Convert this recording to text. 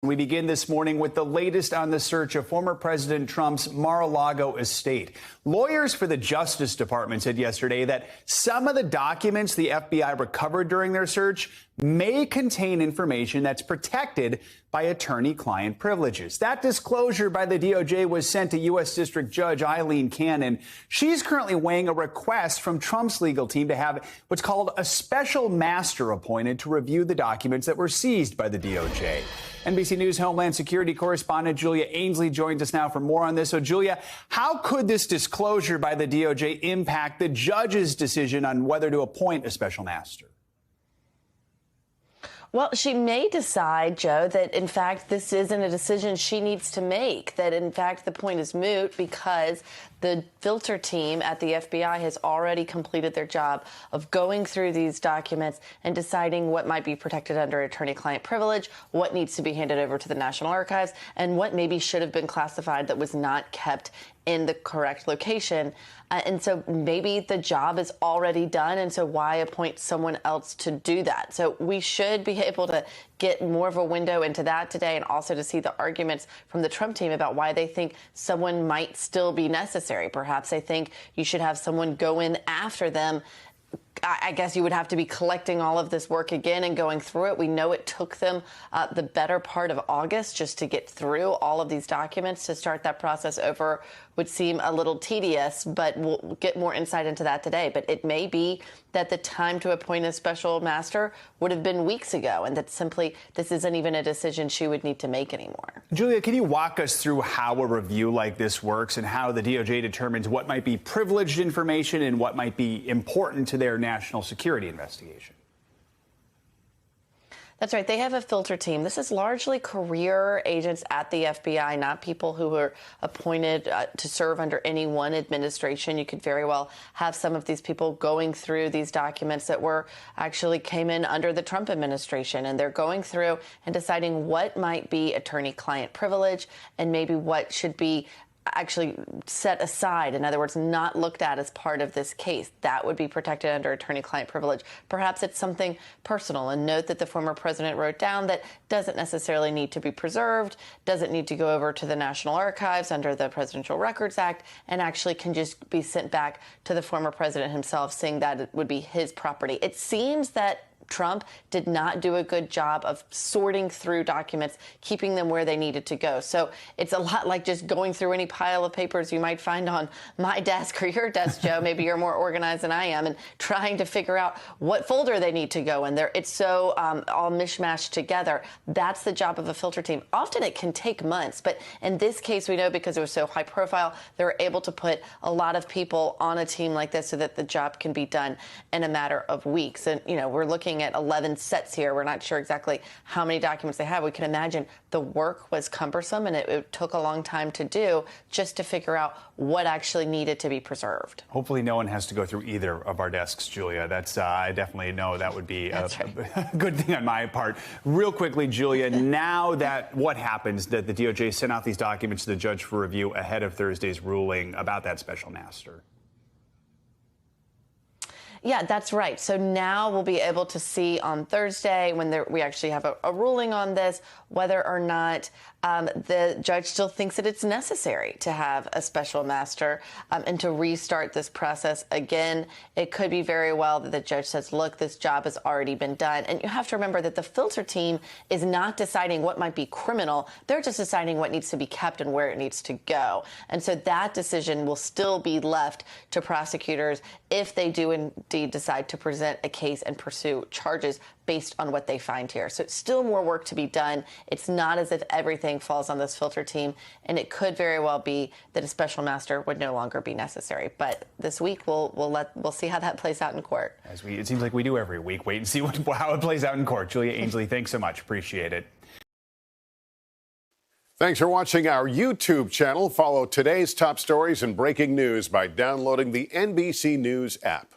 We begin this morning with the latest on the search of former President Trump's Mar-a-Lago estate. Lawyers for the Justice Department said yesterday that some of the documents the FBI recovered during their search may contain information that's protected by attorney-client privileges. That disclosure by the DOJ was sent to U.S. District Judge Eileen Cannon. She's currently weighing a request from Trump's legal team to have what's called a special master appointed to review the documents that were seized by the DOJ. NBC News Homeland Security correspondent Julia Ainsley joins us now for more on this. So, Julia, how could this disclosure by the DOJ impact the judge's decision on whether to appoint a special master? Well, she may decide, Joe, that, in fact, this isn't a decision she needs to make, that, in fact, the point is moot because the filter team at the FBI has already completed their job of going through these documents and deciding what might be protected under attorney-client privilege, what needs to be handed over to the National Archives, and what maybe should have been classified that was not kept in the correct location. And so maybe the job is already done, and so why appoint someone else to do that? So we should be able to get more of a window into that today, and also to see the arguments from the Trump team about why they think someone might still be necessary. Perhaps they think you should have someone go in after them. I guess you would have to be collecting all of this work again and going through it. We know it took them the better part of August just to get through all of these documents. To start that process over would seem a little tedious, but we'll get more insight into that today. But it may be that the time to appoint a special master would have been weeks ago, and that simply this isn't even a decision she would need to make anymore. Julia, can you walk us through how a review like this works and how the DOJ determines what might be privileged information and what might be important to their national security investigation? That's right. They have a filter team. This is largely career agents at the FBI, not people who were appointed to serve under any one administration. You could very well have some of these people going through these documents that were actually came in under the Trump administration, and they're going through and deciding what might be attorney-client privilege and maybe what should be actually set aside. In other words, not looked at as part of this case. That would be protected under attorney-client privilege. Perhaps it's something personal. And note that the former president wrote down that doesn't necessarily need to be preserved, doesn't need to go over to the National Archives under the Presidential Records Act, and actually can just be sent back to the former president himself, saying that it would be his property. It seems that Trump did not do a good job of sorting through documents, keeping them where they needed to go. So it's a lot like just going through any pile of papers you might find on my desk or your desk, Joe. Maybe you're more organized than I am, and trying to figure out what folder they need to go in there. It's so all mishmashed together. That's the job of a filter team. Often it can take months, but in this case, we know because it was so high profile, they were able to put a lot of people on a team like this so that the job can be done in a matter of weeks. And, you know, we're looking at 11 sets here. We're not sure exactly how many documents they have. We can imagine the work was cumbersome, and it took a long time to do just to figure out what actually needed to be preserved. Hopefully no one has to go through either of our desks, Julia. That's I definitely know that would be a good thing on my part. Real quickly, Julia, now that what happens, that the DOJ sent out these documents to the judge for review ahead of Thursday's ruling about that special master? Yeah, that's right. So now we'll be able to see on Thursday, when we actually have a ruling on this, whether or not the judge still thinks that it's necessary to have a special master and to restart this process again. It could be very well that the judge says, look, this job has already been done. And you have to remember that the filter team is not deciding what might be criminal. They're just deciding what needs to be kept and where it needs to go. And so that decision will still be left to prosecutors if they do indeed decide to present a case and pursue charges based on what they find here. So it's still more work to be done. It's not as if everything falls on this filter team, and it could very well be that a special master would no longer be necessary. But this week we'll see how that plays out in court. It seems like we do every week. Wait and see how it plays out in court. Julia Ainsley, thanks so much. Appreciate it. Thanks for watching our YouTube channel. Follow today's top stories and breaking news by downloading the NBC News app.